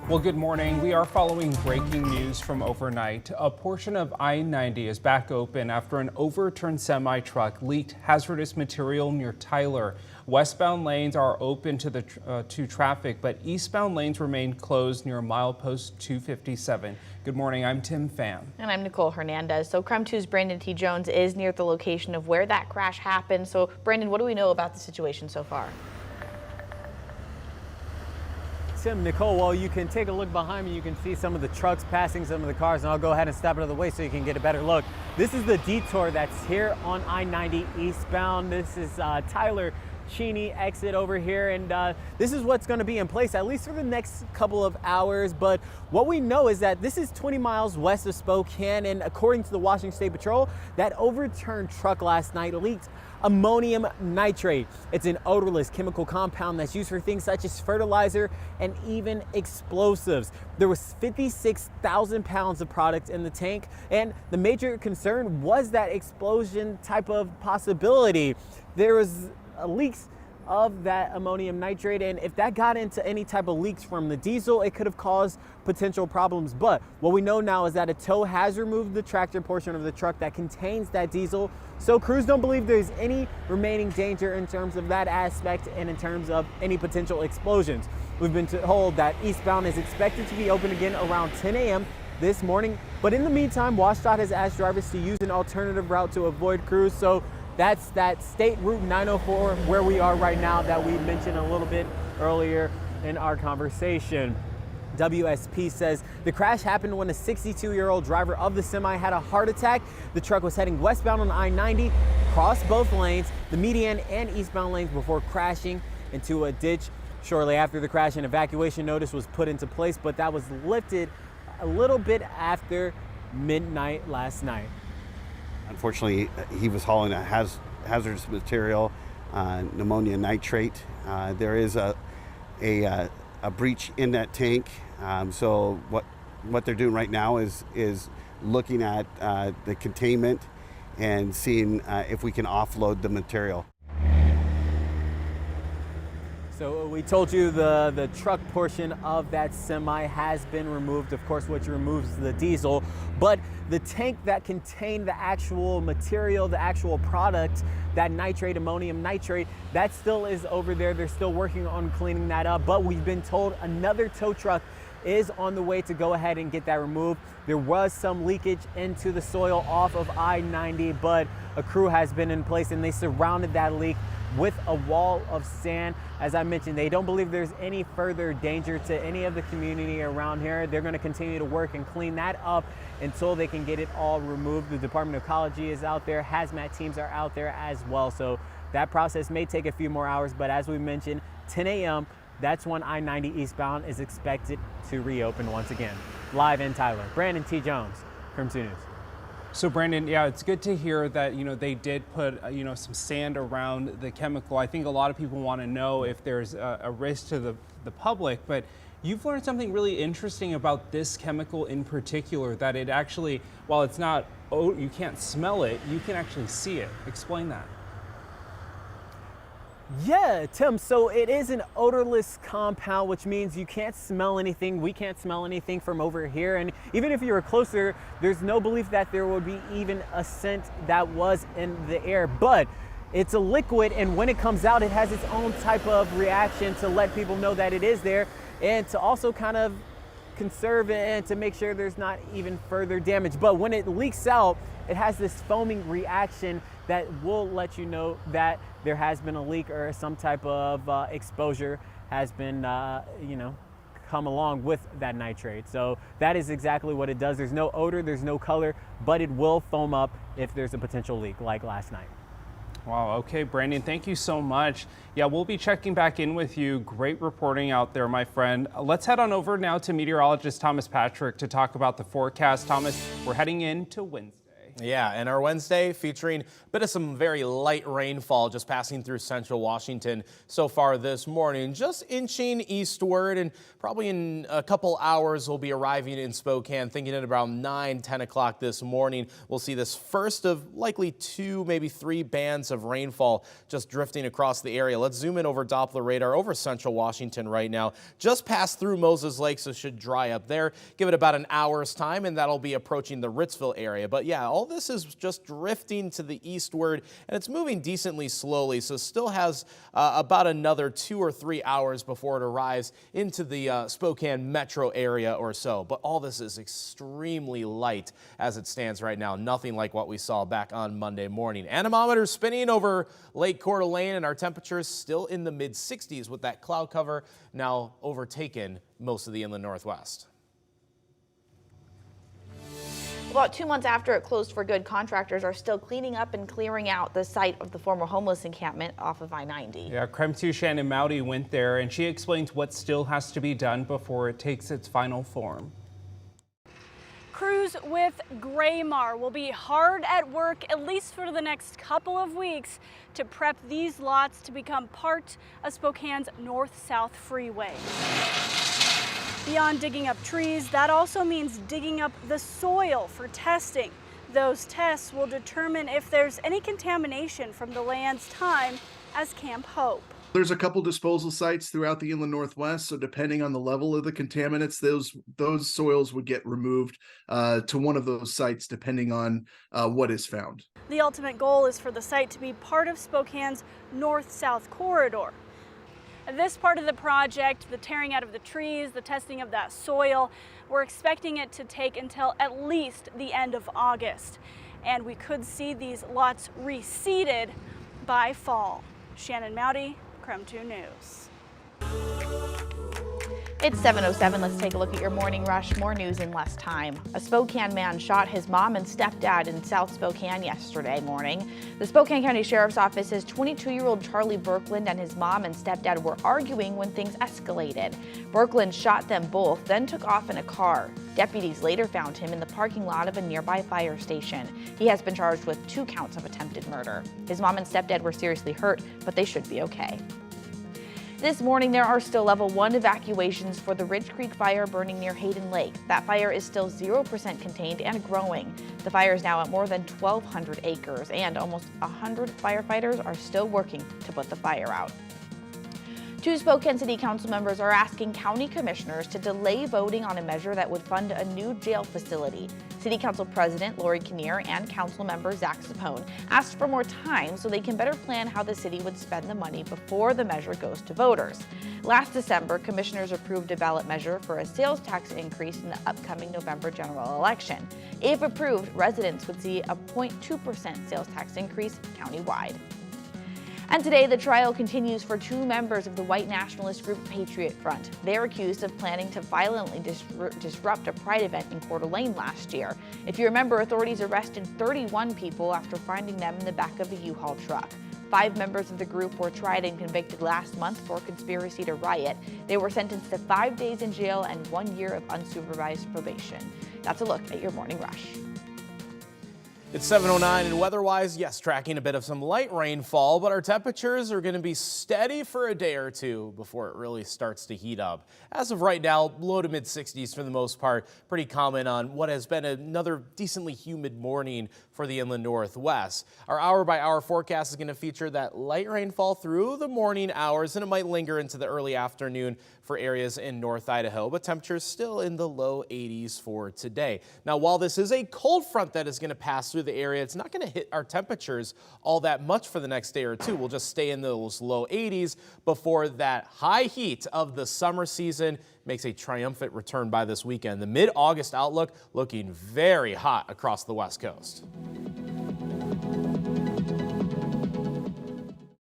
Well, good morning. We are following breaking news from overnight. A portion of I-90 is back open after an overturned semi-truck leaked hazardous material near Tyler. Westbound lanes are open to traffic, but eastbound lanes remain closed near milepost 257. Good morning. I'm Tim Pham. And I'm Nicole Hernandez. So KREM 2's Brandon T. Jones is near the location of where that crash happened. So Brandon, what do we know about the situation so far? Tim, Nicole, well, you can take a look behind me. You can see some of the trucks passing some of the cars, and I'll go ahead and step out of the way so you can get a better look. This is the detour that's here on I-90 eastbound. This is Tyler Cheney exit over here, and this is what's going to be in place at least for the next couple of hours. But what we know is that this is 20 miles west of Spokane, and according to the Washington State Patrol, that overturned truck last night leaked ammonium nitrate. It's an odorless chemical compound that's used for things such as fertilizer and even explosives. There was 56,000 pounds of product in the tank, and the major concern was that explosion type of possibility. There was leaks of that ammonium nitrate, and if that got into any type of leaks from the diesel, it could have caused potential problems. But what we know now is that a tow has removed the tractor portion of the truck that contains that diesel, so crews don't believe there's any remaining danger in terms of that aspect and in terms of any potential explosions. We've been told that eastbound is expected to be open again around 10 a.m. this morning, but in the meantime, WashDOT has asked drivers to use an alternative route to avoid crews. So that's that State Route 904 where we are right now that we mentioned a little bit earlier in our conversation. WSP says the crash happened when a 62-year-old driver of the semi had a heart attack. The truck was heading westbound on I-90, crossed both lanes, the median and eastbound lanes, before crashing into a ditch. Shortly after the crash, an evacuation notice was put into place, but that was lifted a little bit after midnight last night. Unfortunately, he was hauling a hazardous material, pneumonia nitrate. There is a breach in that tank. So what they're doing right now is looking at the containment and seeing if we can offload the material. So we told you the truck portion of that semi has been removed, of course, which removes the diesel, but the tank that contained the actual material, the actual product, that nitrate, ammonium nitrate, that still is over there. They're still working on cleaning that up, but we've been told another tow truck is on the way to go ahead and get that removed. There was some leakage into the soil off of I-90, but a crew has been in place and they surrounded that leak with a wall of sand. As I mentioned, they don't believe there's any further danger to any of the community around here. They're going to continue to work and clean that up until they can get it all removed. The Department of Ecology is out there, hazmat teams are out there as well. So that process may take a few more hours, but as we mentioned, 10 a.m., that's when I-90 eastbound is expected to reopen once again. Live in Tyler, Brandon T. Jones, KREM 2 News. So Brandon, yeah, it's good to hear that, they did put, some sand around the chemical. I think a lot of people want to know if there's a risk to the public, but you've learned something really interesting about this chemical in particular, that it actually, while it's not, you can't smell it, you can actually see it. Explain that. Yeah, Tim, so it is an odorless compound, which means you can't smell anything. We can't smell anything from over here. And even if you were closer, there's no belief that there would be even a scent that was in the air. But it's a liquid, and when it comes out, it has its own type of reaction to let people know that it is there, and to also kind of conserve it and to make sure there's not even further damage. But when it leaks out, it has this foaming reaction that will let you know that there has been a leak or some type of exposure has been, come along with that nitrate. So that is exactly what it does. There's no odor, there's no color, but it will foam up if there's a potential leak like last night. Wow, okay, Brandon, thank you so much. Yeah, we'll be checking back in with you. Great reporting out there, my friend. Let's head on over now to meteorologist Thomas Patrick to talk about the forecast. Thomas, we're heading into Wednesday. Yeah, and our Wednesday featuring a bit of some very light rainfall just passing through central Washington so far this morning, just inching eastward, and probably in a couple hours we'll be arriving in Spokane, thinking at around 9-10 o'clock this morning. We'll see this first of likely 2, maybe 3 bands of rainfall just drifting across the area. Let's zoom in over Doppler radar over central Washington right now. Just passed through Moses Lake, so should dry up there. Give it about an hour's time and that'll be approaching the Ritzville area. But yeah, all this is just drifting to the eastward, and it's moving decently slowly, so still has about another 2 or 3 hours before it arrives into the Spokane metro area or so. But all this is extremely light as it stands right now. Nothing like what we saw back on Monday morning. Anemometer spinning over Lake Coeur d'Alene, and our temperatures still in the mid-60s with that cloud cover now overtaken most of the inland northwest. About 2 months after it closed for good, contractors are still cleaning up and clearing out the site of the former homeless encampment off of I-90. Yeah, KREM 2 Shannon Mowdy went there, and she explained what still has to be done before it takes its final form. Crews with Graymar will be hard at work, at least for the next couple of weeks, to prep these lots to become part of Spokane's north-south freeway. Beyond digging up trees, that also means digging up the soil for testing. Those tests will determine if there's any contamination from the land's time as Camp Hope. There's a couple disposal sites throughout the inland northwest, so depending on the level of the contaminants, those soils would get removed to one of those sites depending on what is found. The ultimate goal is for the site to be part of Spokane's north-south corridor. This part of the project, the tearing out of the trees, the testing of that soil, we're expecting it to take until at least the end of August. And we could see these lots reseeded by fall. Shannon Mowdy, KREM 2 News. It's 7:07. Let's take a look at your morning rush. More news in less time. A Spokane man shot his mom and stepdad in South Spokane yesterday morning. The Spokane County Sheriff's Office says 22-year-old Charlie Berkland and his mom and stepdad were arguing when things escalated. Berkland shot them both, then took off in a car. Deputies later found him in the parking lot of a nearby fire station. He has been charged with 2 counts of attempted murder. His mom and stepdad were seriously hurt, but they should be okay. This morning, there are still level 1 evacuations for the Ridge Creek fire burning near Hayden Lake. That fire is still 0% contained and growing. The fire is now at more than 1,200 acres, and almost 100 firefighters are still working to put the fire out. 2 Spokane City Council members are asking county commissioners to delay voting on a measure that would fund a new jail facility. City Council President Lori Kinnear and Council member Zach Sapone asked for more time so they can better plan how the city would spend the money before the measure goes to voters. Last December, commissioners approved a ballot measure for a sales tax increase in the upcoming November general election. If approved, residents would see a 0.2% sales tax increase countywide. And today, the trial continues for 2 members of the white nationalist group Patriot Front. They're accused of planning to violently disrupt a pride event in Coeur d'Alene last year. If you remember, authorities arrested 31 people after finding them in the back of a U-Haul truck. 5 members of the group were tried and convicted last month for conspiracy to riot. They were sentenced to 5 days in jail and 1 year of unsupervised probation. That's a look at your morning rush. It's 7:09, and weather-wise, yes, tracking a bit of some light rainfall, but our temperatures are going to be steady for a day or two before it really starts to heat up. As of right now, low to mid-60s for the most part, pretty common on what has been another decently humid morning for the inland northwest. Our hour-by-hour forecast is going to feature that light rainfall through the morning hours, and it might linger into the early afternoon for areas in North Idaho, but temperatures still in the low 80s for today. Now, while this is a cold front that is going to pass through the area, it's not going to hit our temperatures all that much for the next day or two. We'll just stay in those low 80s before that high heat of the summer season makes a triumphant return by this weekend. The mid-August outlook looking very hot across the West Coast.